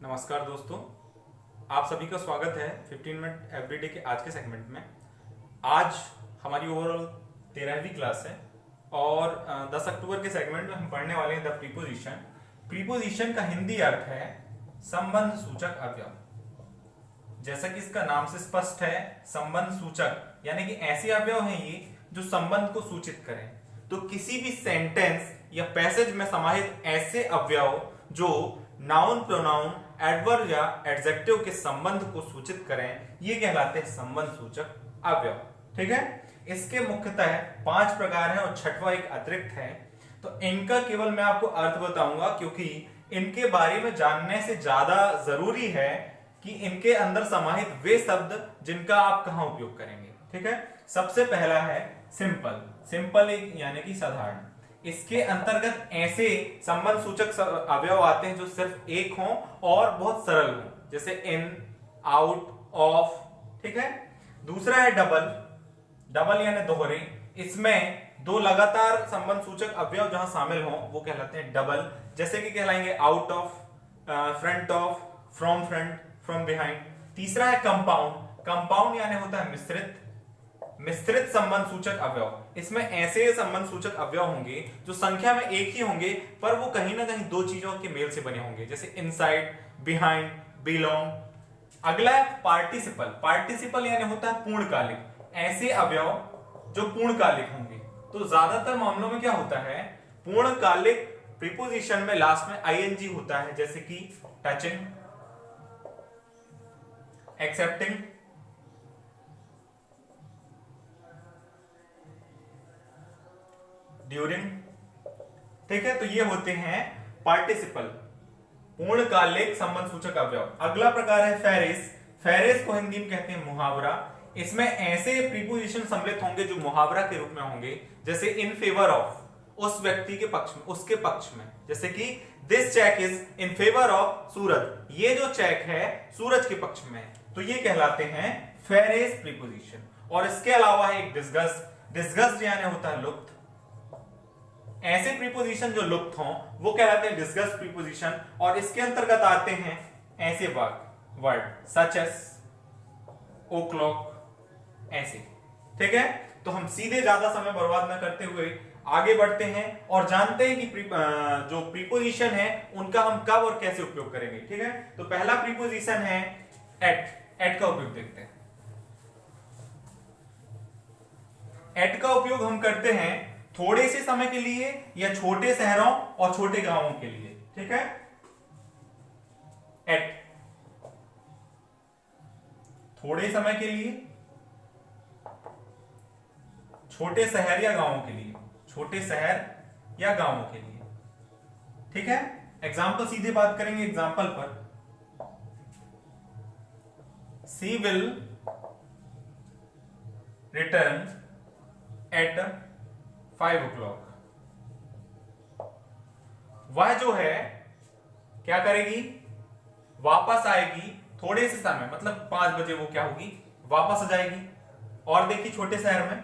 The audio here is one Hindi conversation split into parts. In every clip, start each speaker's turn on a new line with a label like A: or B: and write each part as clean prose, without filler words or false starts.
A: नमस्कार दोस्तों, आप सभी का स्वागत है 15 मिनट एवरीडे के आज के सेगमेंट में। आज हमारी ओवरऑल 13वीं क्लास है और 10 अक्टूबर के सेगमेंट में हम पढ़ने वाले हैं द प्रीपोजिशन। प्रीपोजिशन का हिंदी अर्थ है संबंध सूचक अवयव। जैसा कि इसका नाम से स्पष्ट है, संबंध सूचक यानी कि ऐसे अवयव हैं ये जो संबंध को सूचित करें। तो किसी भी सेंटेंस या पैसेज में समाहित ऐसे अवयव जो नाउन, प्रोनाउन, एडवर्ब या एडजेक्टिव के संबंध को सूचित करें, ये कहलाते हैं संबंध सूचक अवयव। ठीक है, इसके मुख्यतः 5 प्रकार हैं और छठवां एक अतिरिक्त है। तो इनका केवल मैं आपको अर्थ बताऊंगा क्योंकि इनके बारे में जानने से ज्यादा जरूरी है कि इनके अंदर समाहित वे शब्द जिनका आप कहां उपयोग करेंगे। ठीक है, सबसे पहला है सिंपल। सिंपल एक यानी कि साधारण। इसके अंतर्गत ऐसे संबंध सूचक अवयव आते हैं जो सिर्फ एक हों और बहुत सरल हों, जैसे इन, आउट, ऑफ। ठीक है, दूसरा है डबल। डबल यानी दोहरे। इसमें दो लगातार संबंध सूचक अवयव जहां शामिल हों वो कहलाते हैं डबल, जैसे कि कहलाएंगे out of, front of, from front, from behind. तीसरा है कंपाउंड। कंपाउंड यानी होता है मिश्रित। मिश्रित संबंध सूचक अवयव। इसमें ऐसे संबंध सूचक अवयव होंगे जो संख्या में एक ही होंगे पर वो कहीं ना कहीं दो चीजों के मेल से बने होंगे, जैसे इनसाइड, बिहाइंड, बिलोंग। अगला है पार्टिसिपल। पार्टिसिपल यानी होता है पूर्णकालिक। ऐसे अवयव जो पूर्णकालिक होंगे। तो ज्यादातर मामलों में क्या होता है, पूर्णकालिक प्रीपोजिशन में लास्ट में आईएनजी होता है, जैसे कि टचिंग, एक्सेप्टिंग, ड्यूरिंग। ठीक है, तो ये होते हैं पार्टिसिपल, पूर्णकालिक संबंध सूचक अवयव। अगला प्रकार है फेरिस। फेरिस को हिंदी में कहते हैं मुहावरा। इसमें ऐसे प्रीपोजिशन सम्मिलित होंगे जो मुहावरा के रूप में होंगे, जैसे इन फेवर ऑफ, उस व्यक्ति के पक्ष में, उसके पक्ष में। जैसे कि this check is in favour of Suraj. ये जो चेक है सूरज के पक्ष में है, तो ये कहलाते हैं फेरिस प्रीपोजिशन। और इसके अलावा है एक डिस्गस्ट। डिस्गस्ट यानी होता है लुप्त। ऐसे प्रीपोजिशन जो लुप्त हों वो कहलाते हैं डिस्गस्ट प्रीपोजिशन। और इसके अंतर्गत आते हैं ऐसे वर्ड सच एज, ओ क्लॉक, ऐसे। ठीक है, तो हम सीधे ज्यादा समय बर्बाद न करते हुए आगे बढ़ते हैं और जानते हैं कि जो प्रीपोजिशन है उनका हम कब और कैसे उपयोग करेंगे। ठीक है, तो पहला प्रीपोजिशन है एट। एट का उपयोग देखते हैं। एट का उपयोग हम करते हैं थोड़े से समय के लिए या छोटे शहरों और छोटे गांवों के लिए। ठीक है, एट थोड़े समय के लिए, छोटे शहर या गांवों के लिए, छोटे शहर या गांवों के लिए। ठीक है, एग्जाम्पल सीधे बात करेंगे एग्जाम्पल पर। सी विल रिटर्न एट 5 o'clock। वह जो है क्या करेगी, वापस आएगी थोड़े से समय, मतलब 5 बजे वो क्या होगी, वापस आ जाएगी। और देखिए छोटे शहर में,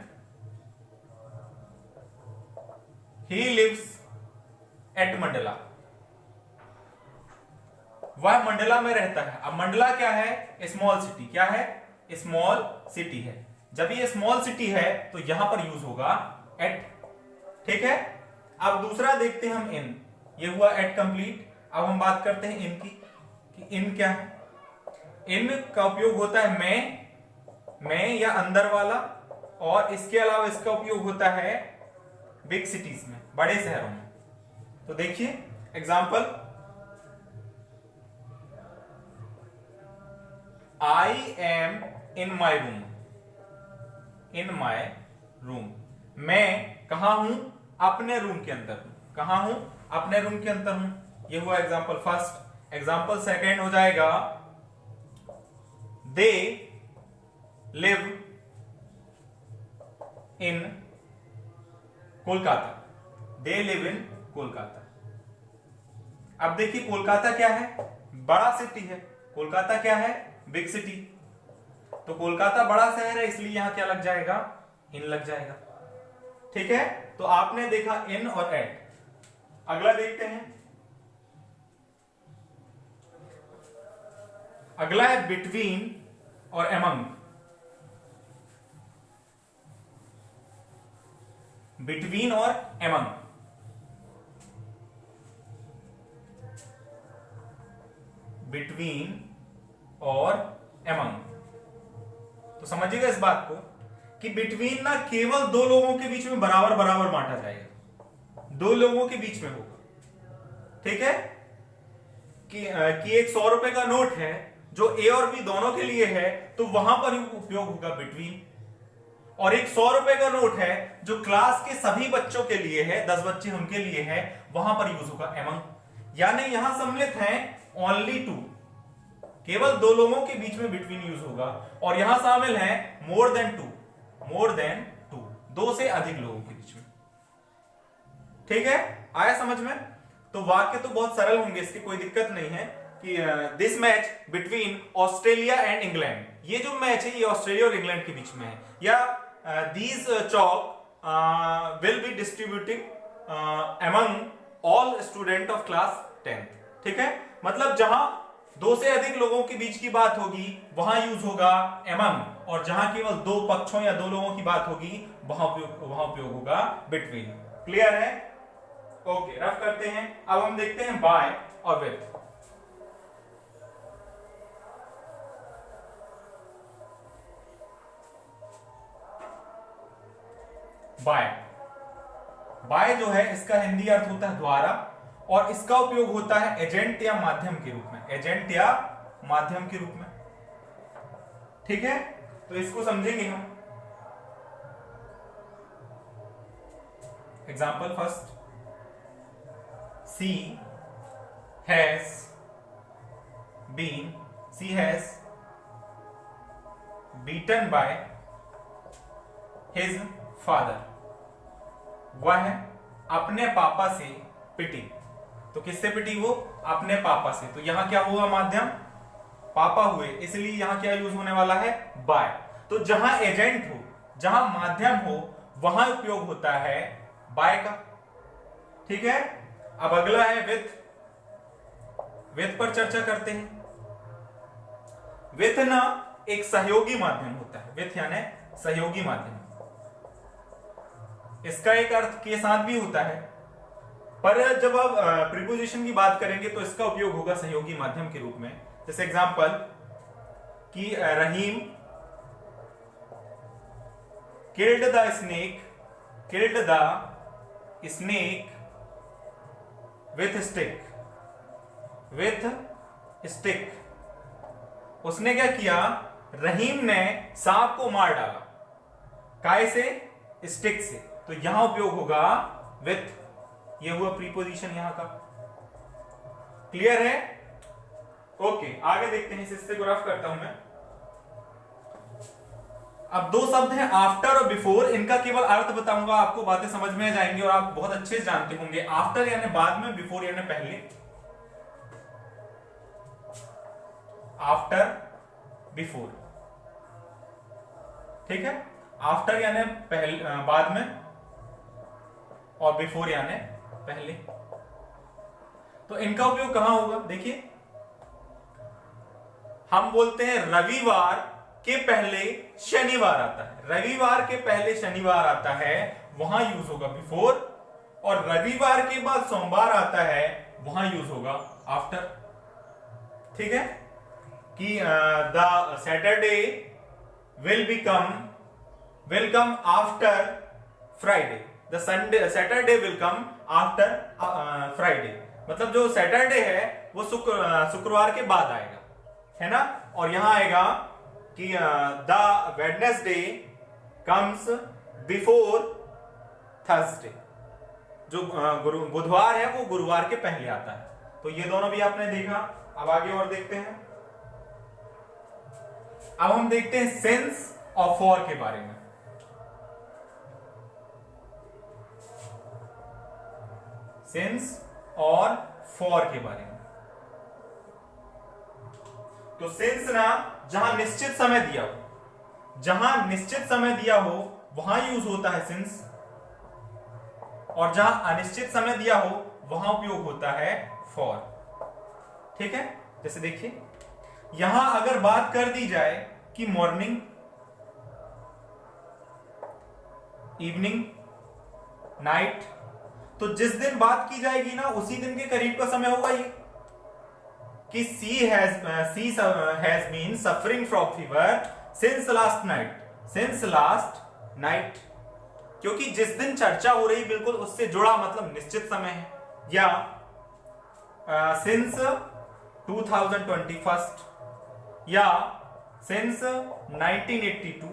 A: ही लिव्स एट मंडला। वह मंडला में रहता है। अब मंडला क्या है, स्मॉल सिटी। क्या है, स्मॉल सिटी है। जब ये स्मॉल सिटी है तो यहां पर यूज होगा एट। ठीक है, अब दूसरा देखते हैं हम इन। ये हुआ एट कंप्लीट। अब हम बात करते हैं इन की, कि इन क्या है। इन का उपयोग होता है मैं या अंदर वाला। और इसके अलावा इसका उपयोग होता है बिग सिटीज में, बड़े शहरों में। तो देखिए example, I am in my room. In my room, मैं कहां हूं, अपने रूम के अंदर हूं। कहां हूं, अपने रूम के अंदर हूं। ये हुआ एग्जांपल फर्स्ट। एग्जांपल सेकंड हो जाएगा, they live in Kolkata. They live in Kolkata. अब देखिए कोलकाता क्या है, बड़ा सिटी है। कोलकाता क्या है, बिग सिटी। तो कोलकाता बड़ा शहर है, इसलिए यहां क्या लग जाएगा, इन लग जाएगा। ठीक है, तो आपने देखा इन और एट। अगला देखते हैं, अगला है बिटवीन और एमंग। बिटवीन और एमंग, बिटवीन और एमंग। तो समझिएगा इस बात को कि बिटवीन ना केवल दो लोगों के बीच में बराबर बराबर बांटा जाएगा, दो लोगों के बीच में होगा। ठीक है कि एक 100 रुपए का नोट है जो ए और बी दोनों के लिए है, तो वहां पर उपयोग होगा बिटवीन। और एक 100 रुपए का नोट है जो क्लास के सभी बच्चों के लिए है, 10 बच्चे उनके लिए है, वहां पर यूज होगा एमंग। यानी यहां सम्मिलित है ओनली टू, केवल दो लोगों के बीच में बिटवीन यूज होगा। और यहां शामिल है more than two, more than two, दो से अधिक लोगों के बीच में। ठीक है, आया समझ में? तो वाक्य तो बहुत सरल होंगे, इसकी कोई दिक्कत नहीं है कि this match between Australia and England, ये जो मैच है ये ऑस्ट्रेलिया और इंग्लैंड के बीच में है। या these chalk will be distributing among all student of class 10th। ठीक है, मतलब जहां दो से अधिक लोगों के बीच की बात होगी वहां यूज होगा अमंग, और जहां केवल दो पक्षों या दो लोगों की बात होगी वहां उपयोग होगा बिटवीन। क्लियर है? ओके, रफ करते हैं। अब हम देखते हैं बाय और विथ। बाय, बाय जो है इसका हिंदी अर्थ होता है द्वारा, और इसका उपयोग होता है एजेंट या माध्यम के रूप में, एजेंट या माध्यम के रूप में। ठीक है, तो इसको समझेंगे हम। Example first, she has beaten by his father. वह अपने पापा से पिटी। तो किससे पिटी वो? अपने पापा से। तो यहां क्या हुआ? माध्यम, पापा हुए, इसलिए यहां क्या यूज होने वाला है? बाय। तो जहां एजेंट हो, जहां माध्यम हो, वहां उपयोग होता है बाय का। ठीक है, अब अगला है विथ। विथ पर चर्चा करते हैं। विथ ना एक सहयोगी माध्यम होता है, विथ यानी सहयोगी माध्यम। इसका एक अर्थ के साथ भी होता है, पर जब आप प्रीपोजिशन की बात करेंगे तो इसका उपयोग होगा सहयोगी माध्यम के रूप में। जैसे एग्जांपल कि Rahim killed the snake with stick. उसने क्या किया? रहीम ने सांप को मार डाला। काय से? स्टिक से। तो यहां उपयोग होगा विथ। ये हुआ प्रीपोजिशन यहां का। क्लियर है? ओके, आगे देखते हैं। इस हिस्से को रफ करता हूं मैं। अब दो शब्द हैं आफ्टर और बिफोर। इनका केवल अर्थ बताऊंगा, आपको बातें समझ में आ जाएंगी और आप बहुत अच्छे से जानते होंगे। आफ्टर यानी बाद में, बिफोर यानी पहले। After, before. ठीक है, आफ्टर यानी बाद में, और बिफोर यानी पहले। तो इनका उपयोग कहां होगा? देखिए, हम बोलते हैं रविवार के पहले शनिवार आता है। रविवार के पहले शनिवार आता है, वहां यूज होगा बिफोर। और रविवार के बाद सोमवार आता है, वहां यूज होगा आफ्टर। ठीक है, कि the Saturday will come after Friday. The Saturday will come after Friday. मतलब जो सैटरडे है वो शुक्रवार के बाद आएगा, है ना। और यहां आएगा कि the Wednesday comes before Thursday. जो बुधवार है वो गुरुवार के पहले आता है। तो ये दोनों भी आपने देखा। अब आगे और देखते हैं। अब हम देखते हैं सिंस और फॉर के बारे में। सिंस और फॉर के बारे में। तो सिंस ना जहां निश्चित समय दिया हो, वहां यूज होता है सिंस। और जहां अनिश्चित समय दिया हो, वहां उपयोग होता है फॉर। ठीक है, जैसे देखिए यहां अगर बात कर दी जाए कि मॉर्निंग, इवनिंग, नाइट, तो जिस दिन बात की जाएगी ना उसी दिन के करीब का समय होगा ये कि she has been suffering from fever since last night, क्योंकि जिस दिन चर्चा हो रही बिल्कुल उससे जुड़ा मतलब निश्चित समय है, या सिंस 2021 या सिंस 1982,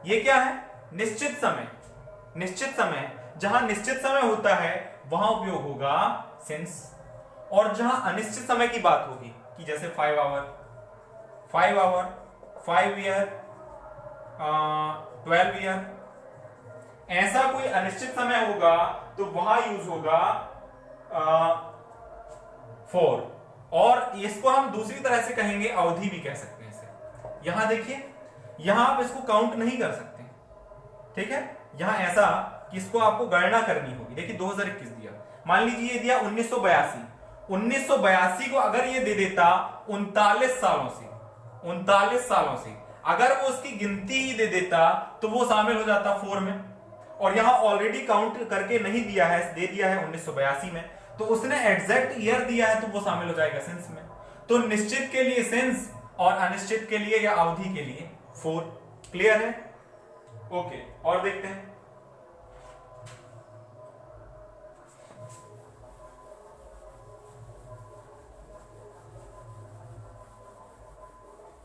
A: ये क्या है? निश्चित समय। निश्चित समय, जहां निश्चित समय होता है वहां उपयोग होगा सिंस, और जहां अनिश्चित समय की बात होगी कि जैसे 5 आवर, 5 ईयर, 12 ईयर, ऐसा कोई अनिश्चित समय होगा तो वहां यूज होगा 4। और इसको हम दूसरी तरह से कहेंगे, अवधि भी कह सकते हैं इसे। यहां देखिए, यहां आप इसको काउंट नहीं कर सकते, ठीक है? यहां ऐसा कि इसको आपको गणना करनी होगी। देखिए 2021 दिया, मान लीजिए ये दिया 1982, 1982 को अगर ये दे देता 39 सालों से, 39 सालों से अगर वो उसकी गिनती ही दे देता तो वो शामिल हो जाता 4 में, और यहां ऑलरेडी काउंट करके नहीं दिया है, दे दिया है 1982 में, तो उसने एग्जैक्ट ईयर दिया है तो वो शामिल हो जाएगा सेंस में। तो निश्चित के लिए सेंस और अनिश्चित के लिए या अवधि के लिए 4। क्लियर है? ओके, और देखते हैं।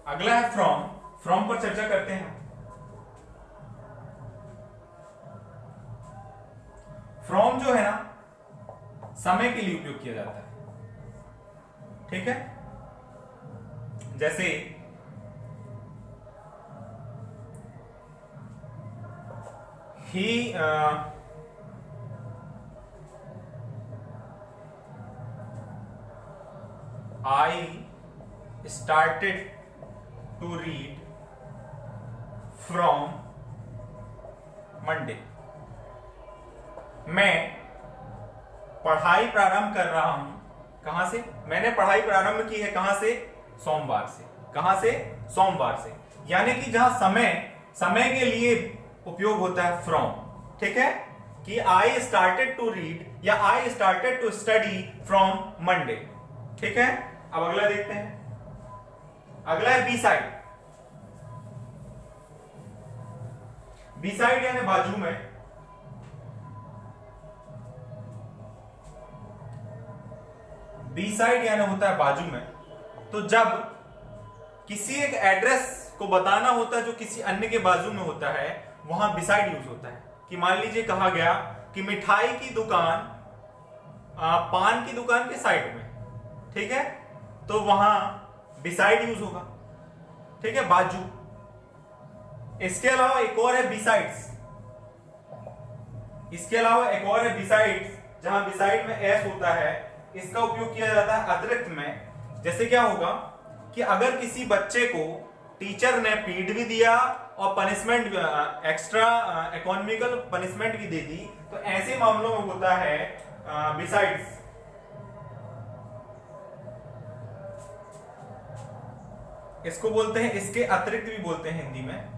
A: अगला है फ्रॉम। फ्रॉम पर चर्चा करते हैं। फ्रॉम जो है ना समय के लिए उपयोग किया जाता है, ठीक है? जैसे ही I started to read from Monday. मैं पढ़ाई प्रारंभ कर रहा हूं, कहां से? मैंने पढ़ाई प्रारंभ की है कहां से? सोमवार से। कहां से? सोमवार से। यानी कि जहां समय के लिए उपयोग होता है फ्रॉम, ठीक है? कि आई स्टार्टेड टू रीड या I started to study from Monday, ठीक है? अब अगला देखते हैं। अगला है बी साइड। बी साइड यानी बाजू में। बी साइड यानी होता है बाजू में। तो जब किसी एक एड्रेस को बताना होता है जो किसी अन्य के बाजू में होता है, वहां बिसाइड यूज होता है। कि मान लीजिए कहा गया कि मिठाई की दुकान पान की दुकान के साइड में, ठीक है? तो वहां बिसाइड यूज होगा, ठीक है? बाजू। इसके अलावा एक और है बिसाइड्स। इसके अलावा एक और है बिसाइड्स, जहां बिसाइड में एस होता है, इसका उपयोग किया जाता है अतिरिक्त में। जैसे क्या होगा कि अगर किसी बच्चे को टीचर ने पीट भी दिया और पनिशमेंट, एक्स्ट्रा इकोनॉमिकल पनिशमेंट भी दे दी, तो ऐसे मामलों में होता है बिसाइड्स। इसको बोलते हैं, इसके अतिरिक्त भी बोलते हैं हिंदी में।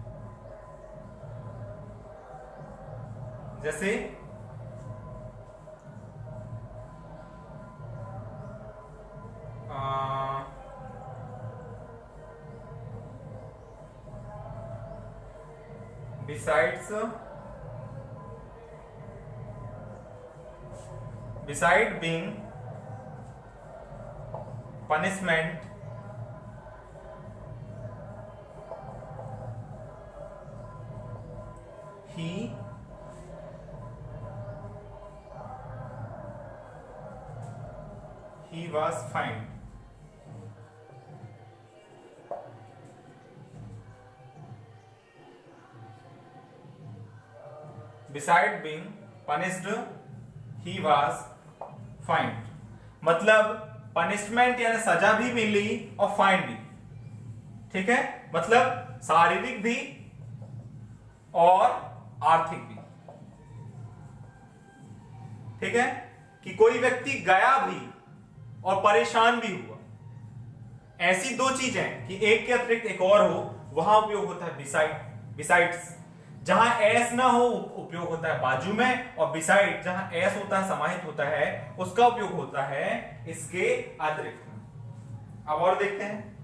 A: जैसे beside being punishment, he was fined. Beside being punished, he was fined. मतलब पनिशमेंट यानी सजा भी मिली और फाइन भी, ठीक है? मतलब शारीरिक भी और आर्थिक भी, ठीक है? कि कोई व्यक्ति गया भी और परेशान भी हुआ, ऐसी दो चीजें कि एक के अतिरिक्त एक और हो, वहां उपयोग होता है बिसाइड्स। जहां एस ना हो उपयोग होता है बाजू में, और बिसाइड जहां एस होता है समाहित होता है उसका उपयोग होता है इसके अतिरिक्त में। अब और देखते हैं।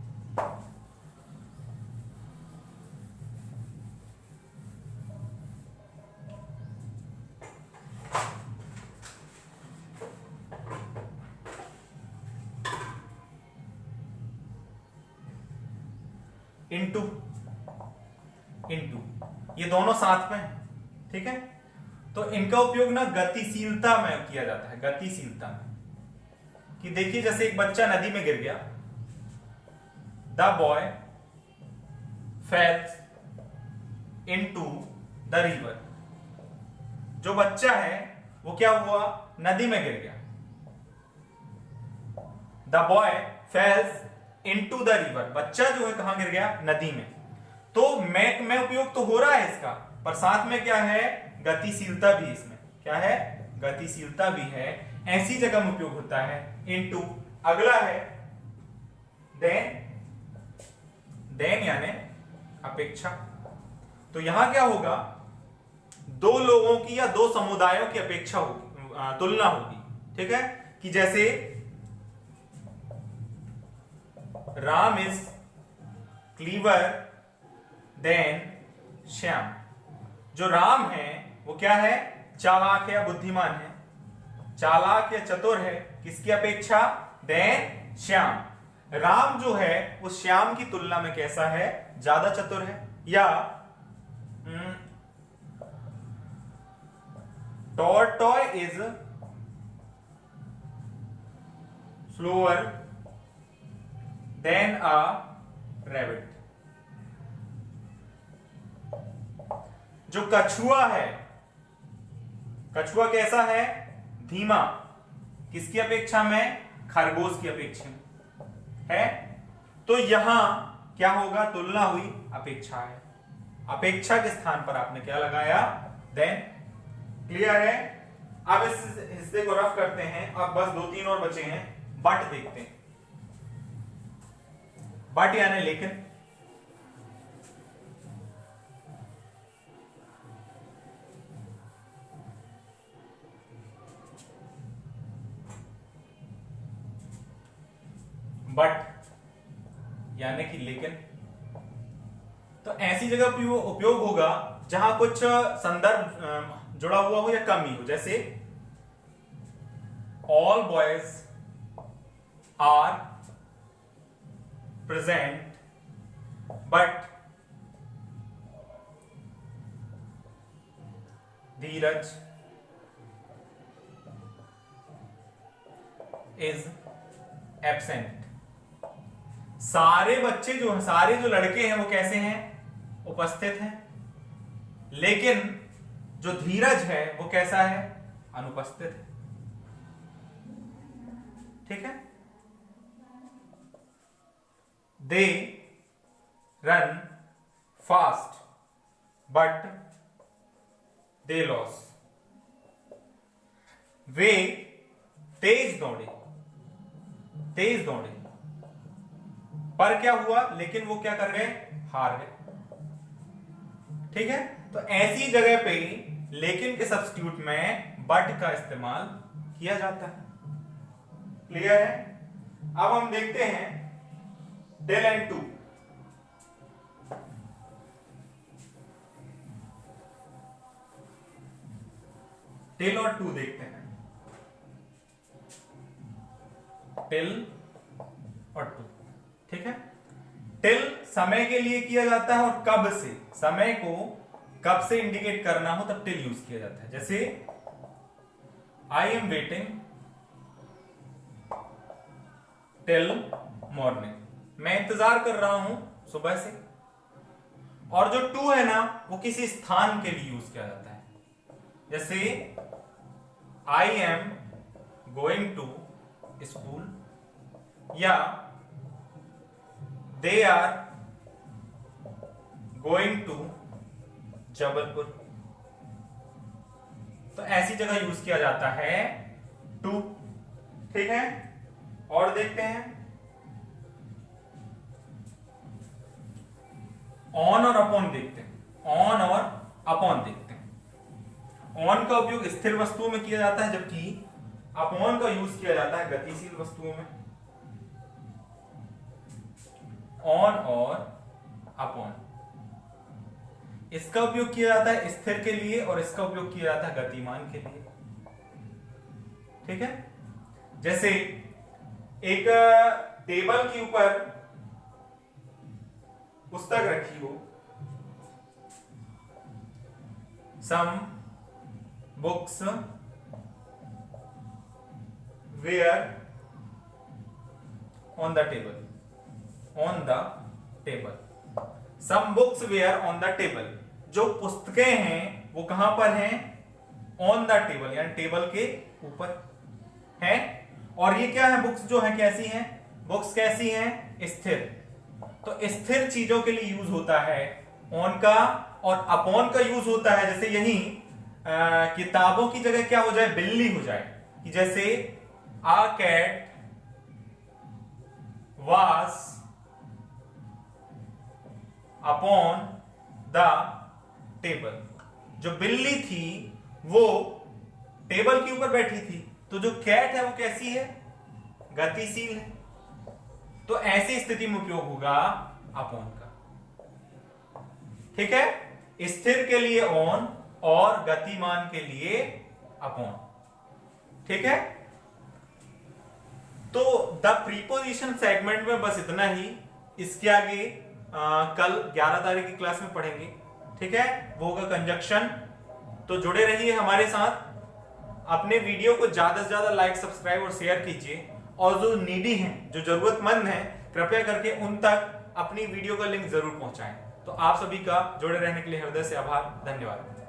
A: इनटू ये दोनों साथ में है, ठीक है। तो इनका उपयोग ना गतिशीलता में किया जाता है, गतिशीलता में। कि देखिए जैसे एक बच्चा नदी में गिर गया, the boy fails into the river. जो बच्चा है वो क्या हुआ, नदी में गिर गया। The boy fails into the river, बच्चा जो है कहां गिर गया, नदी में। तो में उपयोग तो हो रहा है इसका, पर साथ में क्या है, गतिशीलता भी। इसमें क्या है, गतिशीलता भी है। ऐसी जगह में उपयोग होता है इनटू। अगला है देन यानी अपेक्षा। तो यहां क्या होगा, दो लोगों की या दो समुदायों की अपेक्षा होगी, तुलना होगी, ठीक है। कि जैसे Ram is clever than Shyam. जो राम है वो क्या है, चालाक है या बुद्धिमान है, चालाक या चतुर है, किसकी अपेक्षा, देन श्याम। राम जो है वो श्याम की तुलना में कैसा है, ज्यादा चतुर है। या tortoise is slower than a rabbit. जो कछुआ है, कछुआ कैसा है, धीमा, किसकी अपेक्षा में, खरगोश की अपेक्षा में है। तो यहां क्या होगा, तुलना हुई, अपेक्षा है। अपेक्षा के स्थान पर आपने क्या लगाया, देन। क्लियर है। अब इस हिस्से को रफ करते हैं। अब बस 2-3 और बचे हैं। बट देखते हैं, बट यानी लेकिन। बट यानी कि लेकिन। तो ऐसी जगह उपयोग होगा जहां कुछ संदर्भ जुड़ा हुआ हो या कमी हो। जैसे all boys are present but Dheeraj is absent. सारे बच्चे जो सारे जो लड़के हैं वो कैसे हैं, उपस्थित हैं, लेकिन जो धीरज है वो कैसा है, अनुपस्थित है। ठीक है। They run fast but they loss. वे तेज दौड़े पर क्या हुआ, लेकिन वो क्या कर गए, हार गए। ठीक है। तो ऐसी जगह पे लेकिन के सब्स्टिट्यूट में बट का इस्तेमाल किया जाता है। क्लियर है। अब हम देखते हैं टिल एंड टू। टिल और टू देखते हैं। टिल और टू, ठीक है। टिल समय के लिए किया जाता है, और कब से, समय को कब से इंडिकेट करना हो तब टिल यूज किया जाता है। जैसे I am waiting till morning, मैं इंतजार कर रहा हूं सुबह से। और जो टू है ना, वो किसी स्थान के लिए यूज किया जाता है। जैसे I am going to school, या they are going to Jabalpur. तो ऐसी जगह यूज किया जाता है टू। ठीक है। और देखते हैं ऑन और अपॉन देखते हैं, ऑन और अपॉन देखते हैं। ऑन का उपयोग स्थिर वस्तुओं में किया जाता है, जबकि अपॉन का यूज किया जाता है गतिशील वस्तुओं में। ऑन और अपॉन, इसका उपयोग किया जाता है स्थिर के लिए और इसका उपयोग किया जाता है गतिमान के लिए। ठीक है, जैसे एक टेबल के ऊपर पुस्तक रखी हो, some books were on the table, on the table, some books were on the table. जो पुस्तकें हैं वो कहां पर हैं? ऑन द टेबल, यानी टेबल के ऊपर है। और ये क्या है? बुक्स जो है कैसी हैं? बुक्स कैसी हैं? स्थिर। तो स्थिर चीजों के लिए यूज होता है ऑन का, और अपॉन का यूज होता है जैसे यही किताबों की जगह क्या हो जाए? बिल्ली हो जाए, कि जैसे a cat was upon the table. जो बिल्ली थी वो टेबल के ऊपर बैठी थी, तो जो कैट है वो कैसी है? गतिशील है। तो ऐसी स्थिति में उपयोग होगा अपॉन का। ठीक है, स्थिर के लिए ऑन और गतिमान के लिए अपॉन। ठीक है, तो द प्रीपोजिशन सेगमेंट में बस इतना ही। इसके आगे कल 11 तारीख की क्लास में पढ़ेंगे। ठीक है, वो होगा कंजक्शन। तो जुड़े रहिए हमारे साथ। अपने वीडियो को ज्यादा से ज्यादा लाइक, सब्सक्राइब और शेयर कीजिए, और जो नीडी हैं, जो जरूरतमंद हैं, कृपया करके उन तक अपनी वीडियो का लिंक जरूर पहुंचाएं। तो आप सभी का जुड़े रहने के लिए हृदय से आभार, धन्यवाद।